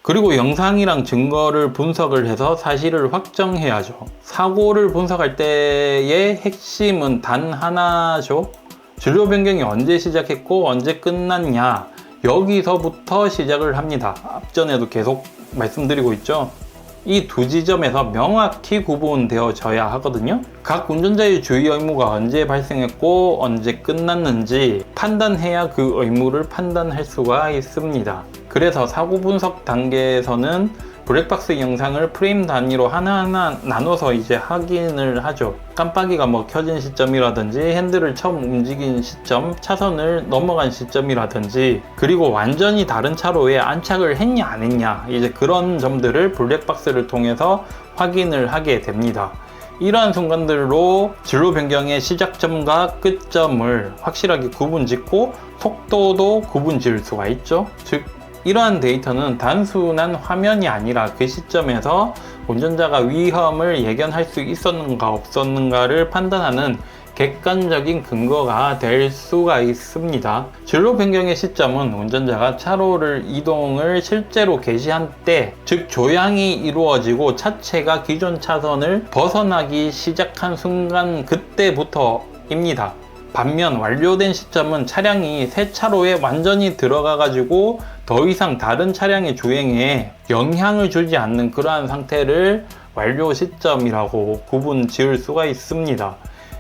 그리고 영상이랑 증거를 분석을 해서 사실을 확정해야죠. 사고를 분석할 때의 핵심은 단 하나죠. 진로 변경이 언제 시작했고 언제 끝났냐, 여기서부터 시작을 합니다. 앞전에도 계속 말씀드리고 있죠. 이 두 지점에서 명확히 구분되어져야 하거든요. 각 운전자의 주의 의무가 언제 발생했고 언제 끝났는지 판단해야 그 의무를 판단할 수가 있습니다. 그래서 사고 분석 단계에서는 블랙박스 영상을 프레임 단위로 하나하나 나눠서 이제 확인을 하죠. 깜빡이가 켜진 시점이라든지, 핸들을 처음 움직인 시점, 차선을 넘어간 시점이라든지, 그리고 완전히 다른 차로에 안착을 했냐 안 했냐, 이제 그런 점들을 블랙박스를 통해서 확인을 하게 됩니다. 이러한 순간들로 진로 변경의 시작점과 끝점을 확실하게 구분 짓고 속도도 구분 지을 수가 있죠. 즉 이러한 데이터는 단순한 화면이 아니라 그 시점에서 운전자가 위험을 예견할 수 있었는가 없었는가를 판단하는 객관적인 근거가 될 수가 있습니다. 진로 변경의 시점은 운전자가 차로를 이동을 실제로 개시한 때, 즉 조향이 이루어지고 차체가 기존 차선을 벗어나기 시작한 순간, 그때부터입니다. 반면 완료된 시점은 차량이 새 차로에 완전히 들어가 가지고 더 이상 다른 차량의 주행에 영향을 주지 않는 그러한 상태를 완료 시점이라고 구분 지을 수가 있습니다.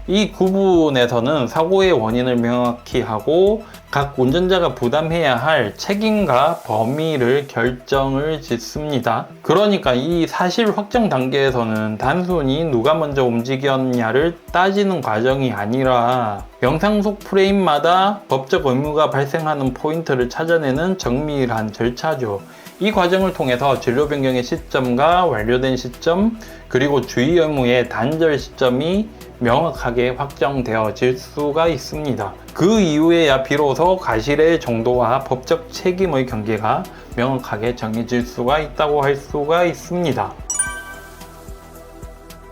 이 구분에서는 사고의 원인을 명확히 하고 각 운전자가 부담해야 할 책임과 범위를 결정을 짓습니다. 그러니까 이 사실 확정 단계에서는 단순히 누가 먼저 움직였냐를 따지는 과정이 아니라 영상 속 프레임마다 법적 의무가 발생하는 포인트를 찾아내는 정밀한 절차죠. 이 과정을 통해서 진로 변경의 시점과 완료된 시점, 그리고 주의 의무의 단절 시점이 명확하게 확정되어질 수가 있습니다. 그 이후에야 비로소 과실의 정도와 법적 책임의 경계가 명확하게 정해질 수가 있다고 할 수가 있습니다.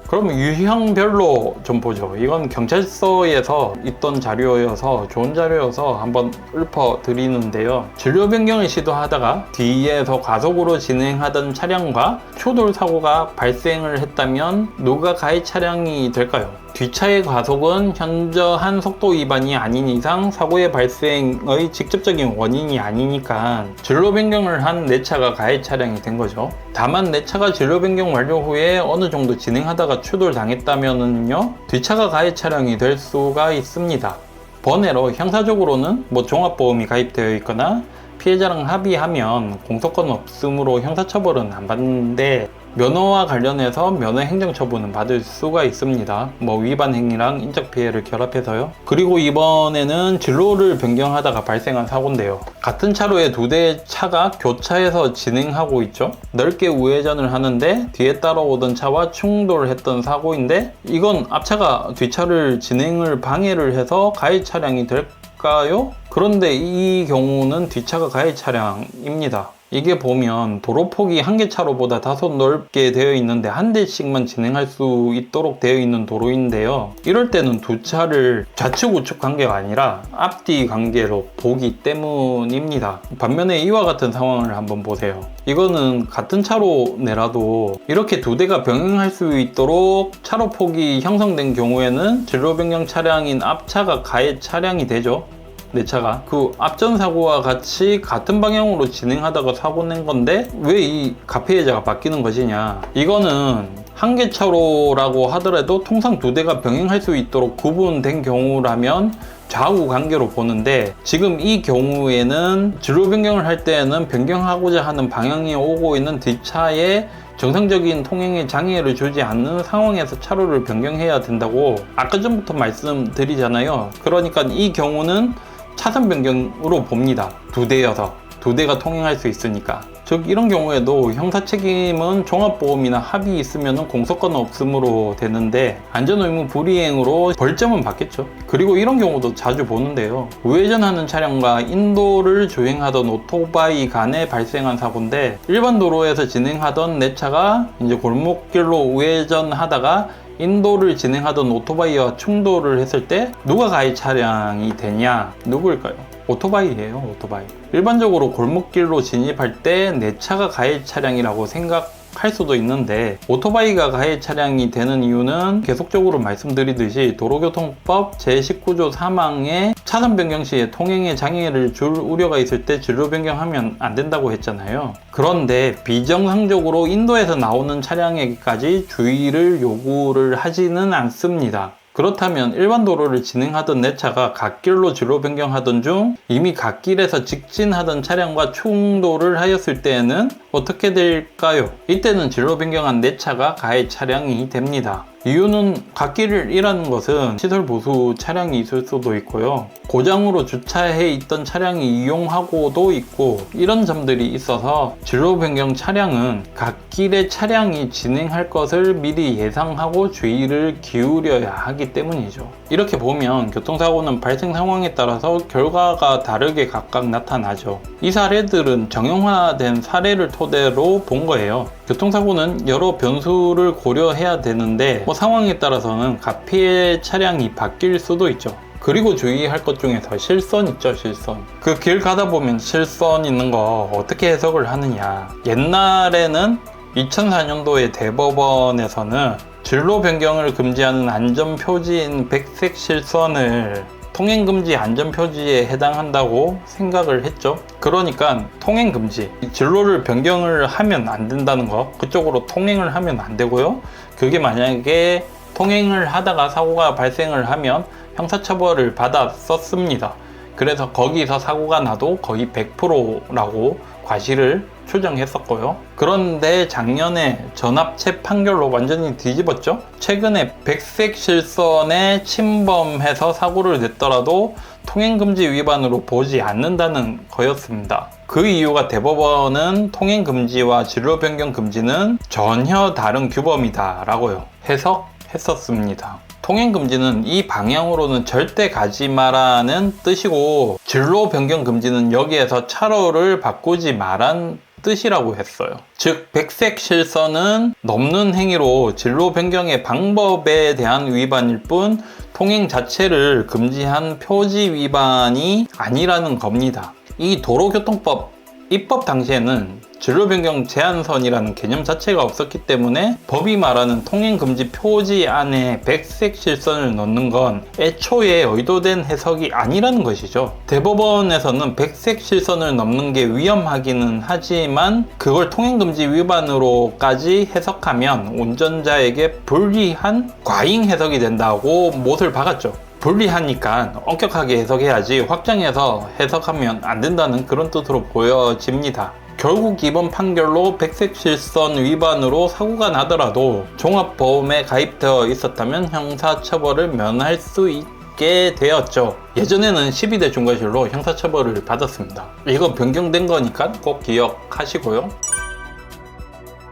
그럼 유형별로 좀 보죠. 이건 경찰서에서 있던 자료여서 좋은 자료여서 한번 읊어드리는데요. 진로 변경을 시도하다가 뒤에서 과속으로 진행하던 차량과 추돌 사고가 발생을 했다면 누가 가해 차량이 될까요? 뒷차의 과속은 현저한 속도 위반이 아닌 이상 사고의 발생의 직접적인 원인이 아니니까 진로 변경을 한 내 차가 가해 차량이 된 거죠. 다만 내 차가 진로 변경 완료 후에 어느 정도 진행하다가 추돌 당했다면은요, 뒷차가 가해 차량이 될 수가 있습니다. 번외로 형사적으로는 종합보험이 가입되어 있거나 피해자랑 합의하면 공소권 없음으로 형사처벌은 안 받는데, 면허와 관련해서 면허 행정처분은 받을 수가 있습니다. 위반 행위랑 인적피해를 결합해서요. 그리고 이번에는 진로를 변경하다가 발생한 사고인데요. 같은 차로에 두 대의 차가 교차해서 진행하고 있죠. 넓게 우회전을 하는데 뒤에 따라오던 차와 충돌했던 사고인데, 이건 앞차가 뒷차를 진행을 방해를 해서 가해 차량이 될까요? 그런데 이 경우는 뒷차가 가해 차량입니다. 이게 보면 도로폭이 한 개 차로보다 다소 넓게 되어 있는데 한 대씩만 진행할 수 있도록 되어 있는 도로인데요. 이럴 때는 두 차를 좌측 우측 관계가 아니라 앞뒤 관계로 보기 때문입니다. 반면에 이와 같은 상황을 한번 보세요. 이거는 같은 차로 내라도 이렇게 두 대가 병행할 수 있도록 차로폭이 형성된 경우에는 진로 변경 차량인 앞차가 가해 차량이 되죠. 내 차가 그 앞전 사고와 같이 같은 방향으로 진행하다가 사고 낸 건데 왜 이 가피해자가 바뀌는 것이냐. 이거는 한 개 차로라고 하더라도 통상 두 대가 병행할 수 있도록 구분된 경우라면 좌우 관계로 보는데, 지금 이 경우에는 진로 변경을 할 때에는 변경하고자 하는 방향이 오고 있는 뒷차에 정상적인 통행에 장애를 주지 않는 상황에서 차로를 변경해야 된다고 아까 전부터 말씀드리잖아요. 그러니까 이 경우는 차선 변경으로 봅니다. 두 대여서 두 대가 통행할 수 있으니까. 즉 이런 경우에도 형사 책임은 종합보험이나 합의 있으면 공소권 없음으로 되는데 안전의무 불이행으로 벌점은 받겠죠. 그리고 이런 경우도 자주 보는데요. 우회전하는 차량과 인도를 주행하던 오토바이 간에 발생한 사고인데, 일반 도로에서 진행하던 내 차가 이제 골목길로 우회전하다가 인도를 진행하던 오토바이와 충돌을 했을 때 누가 가해 차량이 되냐? 누구일까요? 오토바이예요, 오토바이. 일반적으로 골목길로 진입할 때 내 차가 가해 차량이라고 생각할 수도 있는데, 오토바이가 가해 차량이 되는 이유는 계속적으로 말씀드리듯이 도로교통법 제19조 3항에 차선 변경 시에 통행에 장애를 줄 우려가 있을 때 진로 변경하면 안 된다고 했잖아요. 그런데 비정상적으로 인도에서 나오는 차량에게까지 주의를 요구를 하지는 않습니다. 그렇다면 일반 도로를 진행하던 내 차가 갓길로 진로 변경하던 중 이미 갓길에서 직진하던 차량과 충돌을 하였을 때에는 어떻게 될까요? 이때는 진로 변경한 내 차가 가해 차량이 됩니다. 이유는 갓길이라는 것은 시설 보수 차량이 있을 수도 있고요. 고장으로 주차해 있던 차량이 이용하고도 있고, 이런 점들이 있어서 진로 변경 차량은 갓길에 차량이 진행할 것을 미리 예상하고 주의를 기울여야 하기 때문이죠. 이렇게 보면 교통사고는 발생 상황에 따라서 결과가 다르게 각각 나타나죠. 이 사례들은 정형화된 사례를 토대로 본 거예요. 교통사고는 여러 변수를 고려해야 되는데 상황에 따라서는 가피해 차량이 바뀔 수도 있죠. 그리고 주의할 것 중에서 실선 있죠, 실선. 그 길 가다 보면 실선 있는 거 어떻게 해석을 하느냐. 옛날에는 2004년도에 대법원에서는 진로 변경을 금지하는 안전표지인 백색 실선을 통행금지 안전표지에 해당한다고 생각을 했죠. 그러니까 통행금지, 진로를 변경을 하면 안 된다는 거, 그쪽으로 통행을 하면 안 되고요. 그게 만약에 통행을 하다가 사고가 발생을 하면 형사처벌을 받았었습니다. 그래서 거기서 사고가 나도 거의 100%라고 과실을 추정했었고요. 그런데 작년에 전합체 판결로 완전히 뒤집었죠. 최근에 백색 실선에 침범해서 사고를 냈더라도 통행금지 위반으로 보지 않는다는 거였습니다. 그 이유가 대법원은 통행금지와 진로 변경 금지는 전혀 다른 규범이다 라고요 해석했었습니다. 통행금지는 이 방향으로는 절대 가지 마라는 뜻이고, 진로 변경 금지는 여기에서 차로를 바꾸지 마란 뜻이라고 했어요. 즉 백색 실선은 넘는 행위로 진로 변경의 방법에 대한 위반일 뿐 통행 자체를 금지한 표지 위반이 아니라는 겁니다. 이 도로교통법 입법 당시에는 진로 변경 제한선이라는 개념 자체가 없었기 때문에 법이 말하는 통행금지 표지 안에 백색 실선을 넣는 건 애초에 의도된 해석이 아니라는 것이죠. 대법원에서는 백색 실선을 넘는 게 위험하기는 하지만 그걸 통행금지 위반으로까지 해석하면 운전자에게 불리한 과잉 해석이 된다고 못을 박았죠. 불리하니까 엄격하게 해석해야지 확장해서 해석하면 안 된다는 그런 뜻으로 보여집니다. 결국 이번 판결로 백색 실선 위반으로 사고가 나더라도 종합보험에 가입되어 있었다면 형사처벌을 면할 수 있게 되었죠. 예전에는 12대 중과실로 형사처벌을 받았습니다. 이거 변경된 거니까 꼭 기억하시고요.